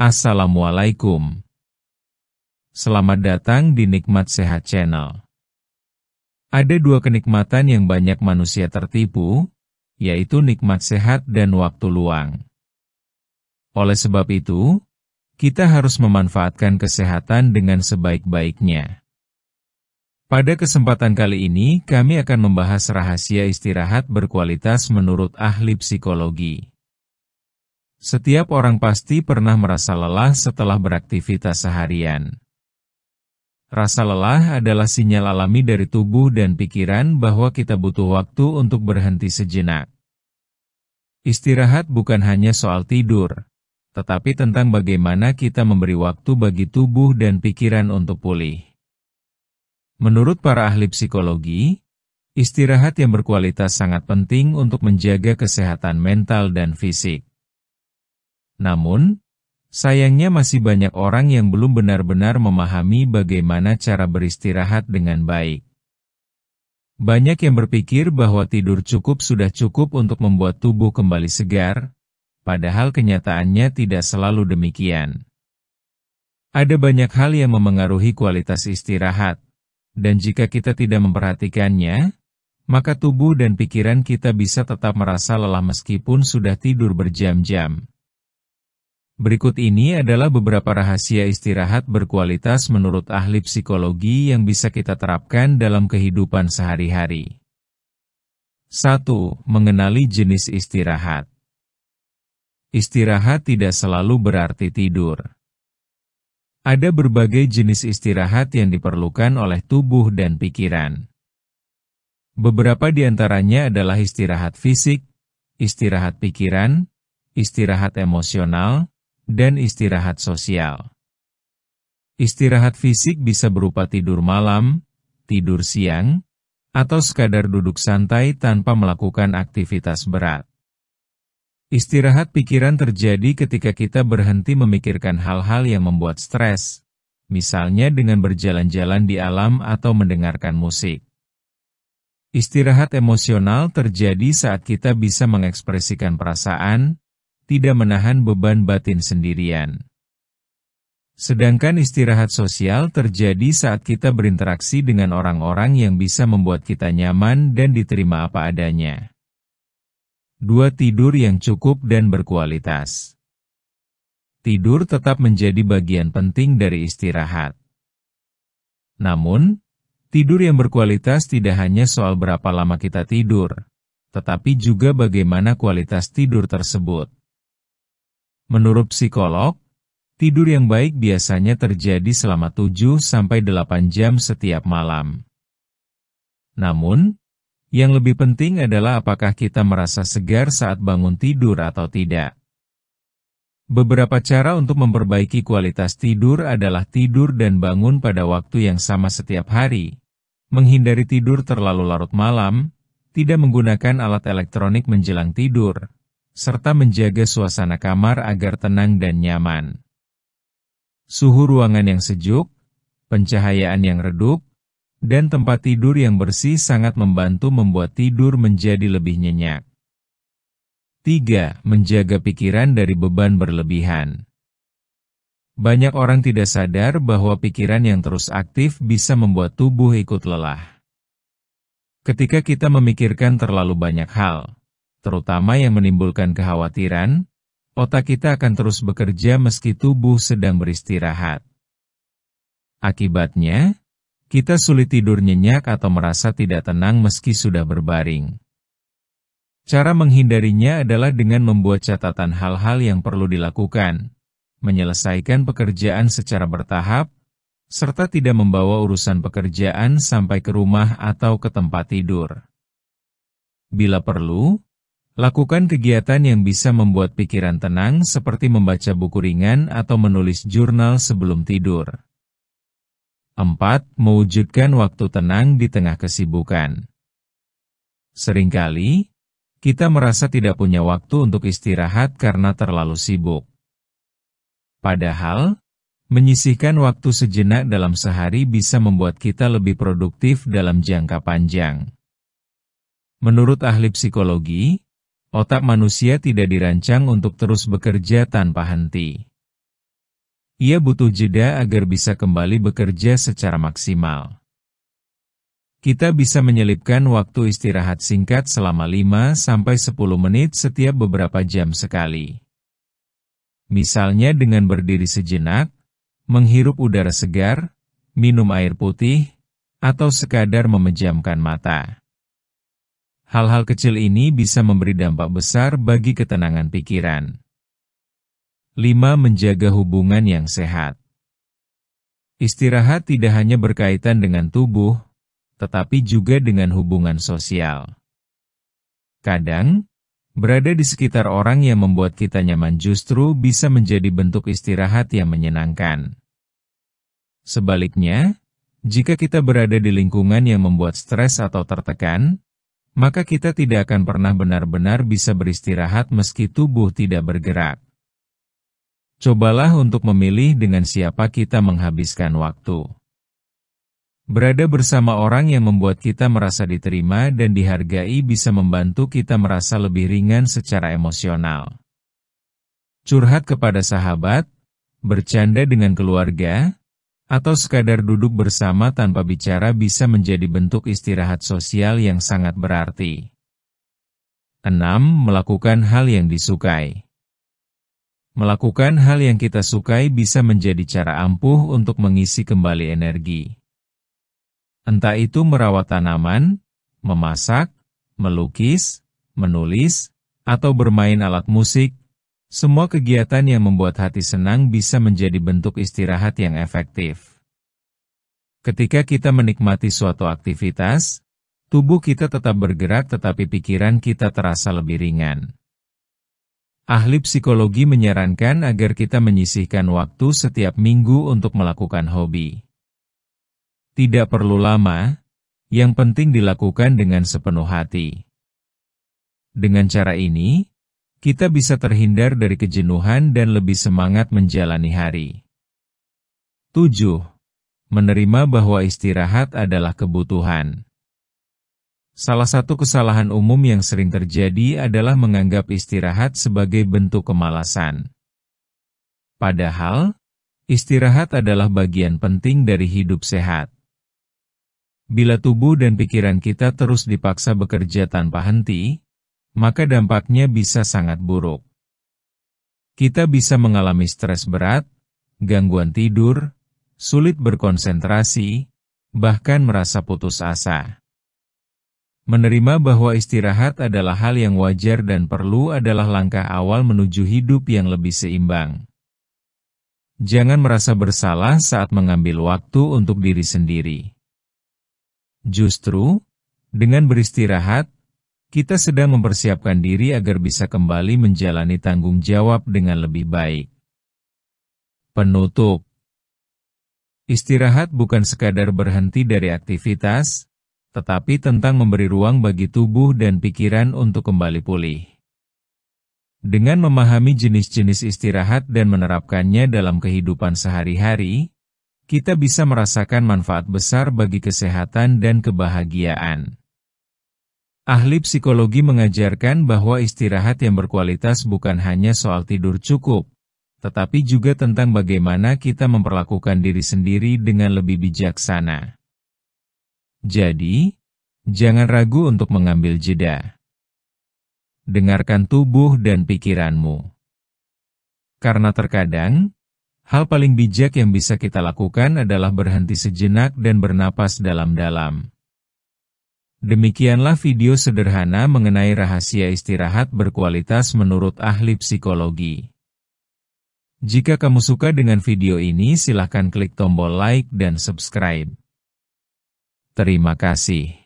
Assalamualaikum. Selamat datang di Nikmat Sehat Channel. Ada dua kenikmatan yang banyak manusia tertipu, yaitu nikmat sehat dan waktu luang. Oleh sebab itu, kita harus memanfaatkan kesehatan dengan sebaik-baiknya. Pada kesempatan kali ini, kami akan membahas rahasia istirahat berkualitas menurut ahli psikologi. Setiap orang pasti pernah merasa lelah setelah beraktivitas seharian. Rasa lelah adalah sinyal alami dari tubuh dan pikiran bahwa kita butuh waktu untuk berhenti sejenak. Istirahat bukan hanya soal tidur, tetapi tentang bagaimana kita memberi waktu bagi tubuh dan pikiran untuk pulih. Menurut para ahli psikologi, istirahat yang berkualitas sangat penting untuk menjaga kesehatan mental dan fisik. Namun, sayangnya masih banyak orang yang belum benar-benar memahami bagaimana cara beristirahat dengan baik. Banyak yang berpikir bahwa tidur cukup sudah cukup untuk membuat tubuh kembali segar, padahal kenyataannya tidak selalu demikian. Ada banyak hal yang memengaruhi kualitas istirahat, dan jika kita tidak memperhatikannya, maka tubuh dan pikiran kita bisa tetap merasa lelah meskipun sudah tidur berjam-jam. Berikut ini adalah beberapa rahasia istirahat berkualitas menurut ahli psikologi yang bisa kita terapkan dalam kehidupan sehari-hari. 1. Mengenali jenis istirahat. Istirahat tidak selalu berarti tidur. Ada berbagai jenis istirahat yang diperlukan oleh tubuh dan pikiran. Beberapa di antaranya adalah istirahat fisik, istirahat pikiran, istirahat emosional, dan istirahat sosial. Istirahat fisik bisa berupa tidur malam, tidur siang, atau sekadar duduk santai tanpa melakukan aktivitas berat. Istirahat pikiran terjadi ketika kita berhenti memikirkan hal-hal yang membuat stres, misalnya dengan berjalan-jalan di alam atau mendengarkan musik. Istirahat emosional terjadi saat kita bisa mengekspresikan perasaan, tidak menahan beban batin sendirian. Sedangkan istirahat sosial terjadi saat kita berinteraksi dengan orang-orang yang bisa membuat kita nyaman dan diterima apa adanya. 2. Tidur yang cukup dan berkualitas. Tidur tetap menjadi bagian penting dari istirahat. Namun, tidur yang berkualitas tidak hanya soal berapa lama kita tidur, tetapi juga bagaimana kualitas tidur tersebut. Menurut psikolog, tidur yang baik biasanya terjadi selama 7-8 jam setiap malam. Namun, yang lebih penting adalah apakah kita merasa segar saat bangun tidur atau tidak. Beberapa cara untuk memperbaiki kualitas tidur adalah tidur dan bangun pada waktu yang sama setiap hari, menghindari tidur terlalu larut malam, tidak menggunakan alat elektronik menjelang tidur, serta menjaga suasana kamar agar tenang dan nyaman. Suhu ruangan yang sejuk, pencahayaan yang redup, dan tempat tidur yang bersih sangat membantu membuat tidur menjadi lebih nyenyak. 3. Menjaga pikiran dari beban berlebihan. Banyak orang tidak sadar bahwa pikiran yang terus aktif bisa membuat tubuh ikut lelah. Ketika kita memikirkan terlalu banyak hal, terutama yang menimbulkan kekhawatiran, otak kita akan terus bekerja meski tubuh sedang beristirahat. Akibatnya, kita sulit tidur nyenyak atau merasa tidak tenang meski sudah berbaring. Cara menghindarinya adalah dengan membuat catatan hal-hal yang perlu dilakukan, menyelesaikan pekerjaan secara bertahap, serta tidak membawa urusan pekerjaan sampai ke rumah atau ke tempat tidur. Bila perlu, lakukan kegiatan yang bisa membuat pikiran tenang seperti membaca buku ringan atau menulis jurnal sebelum tidur. 4. Mewujudkan waktu tenang di tengah kesibukan. Seringkali, kita merasa tidak punya waktu untuk istirahat karena terlalu sibuk. Padahal, menyisihkan waktu sejenak dalam sehari bisa membuat kita lebih produktif dalam jangka panjang. Menurut ahli psikologi, otak manusia tidak dirancang untuk terus bekerja tanpa henti. Ia butuh jeda agar bisa kembali bekerja secara maksimal. Kita bisa menyelipkan waktu istirahat singkat selama 5-10 menit setiap beberapa jam sekali. Misalnya dengan berdiri sejenak, menghirup udara segar, minum air putih, atau sekadar memejamkan mata. Hal-hal kecil ini bisa memberi dampak besar bagi ketenangan pikiran. 5. Menjaga hubungan yang sehat. Istirahat tidak hanya berkaitan dengan tubuh, tetapi juga dengan hubungan sosial. Kadang, berada di sekitar orang yang membuat kita nyaman justru bisa menjadi bentuk istirahat yang menyenangkan. Sebaliknya, jika kita berada di lingkungan yang membuat stres atau tertekan, maka kita tidak akan pernah benar-benar bisa beristirahat meski tubuh tidak bergerak. Cobalah untuk memilih dengan siapa kita menghabiskan waktu. Berada bersama orang yang membuat kita merasa diterima dan dihargai bisa membantu kita merasa lebih ringan secara emosional. Curhat kepada sahabat, bercanda dengan keluarga, atau sekadar duduk bersama tanpa bicara bisa menjadi bentuk istirahat sosial yang sangat berarti. 6. Melakukan hal yang disukai. Melakukan hal yang kita sukai bisa menjadi cara ampuh untuk mengisi kembali energi. Entah itu merawat tanaman, memasak, melukis, menulis, atau bermain alat musik, semua kegiatan yang membuat hati senang bisa menjadi bentuk istirahat yang efektif. Ketika kita menikmati suatu aktivitas, tubuh kita tetap bergerak tetapi pikiran kita terasa lebih ringan. Ahli psikologi menyarankan agar kita menyisihkan waktu setiap minggu untuk melakukan hobi. Tidak perlu lama, yang penting dilakukan dengan sepenuh hati. Dengan cara ini, kita bisa terhindar dari kejenuhan dan lebih semangat menjalani hari. 7. Menerima bahwa istirahat adalah kebutuhan. Salah satu kesalahan umum yang sering terjadi adalah menganggap istirahat sebagai bentuk kemalasan. Padahal, istirahat adalah bagian penting dari hidup sehat. Bila tubuh dan pikiran kita terus dipaksa bekerja tanpa henti, maka dampaknya bisa sangat buruk. Kita bisa mengalami stres berat, gangguan tidur, sulit berkonsentrasi, bahkan merasa putus asa. Menerima bahwa istirahat adalah hal yang wajar dan perlu adalah langkah awal menuju hidup yang lebih seimbang. Jangan merasa bersalah saat mengambil waktu untuk diri sendiri. Justru, dengan beristirahat, kita sedang mempersiapkan diri agar bisa kembali menjalani tanggung jawab dengan lebih baik. Penutup. Istirahat bukan sekadar berhenti dari aktivitas, tetapi tentang memberi ruang bagi tubuh dan pikiran untuk kembali pulih. Dengan memahami jenis-jenis istirahat dan menerapkannya dalam kehidupan sehari-hari, kita bisa merasakan manfaat besar bagi kesehatan dan kebahagiaan. Ahli psikologi mengajarkan bahwa istirahat yang berkualitas bukan hanya soal tidur cukup, tetapi juga tentang bagaimana kita memperlakukan diri sendiri dengan lebih bijaksana. Jadi, jangan ragu untuk mengambil jeda. Dengarkan tubuh dan pikiranmu. Karena terkadang, hal paling bijak yang bisa kita lakukan adalah berhenti sejenak dan bernapas dalam-dalam. Demikianlah video sederhana mengenai rahasia istirahat berkualitas menurut ahli psikologi. Jika kamu suka dengan video ini, silakan klik tombol like dan subscribe. Terima kasih.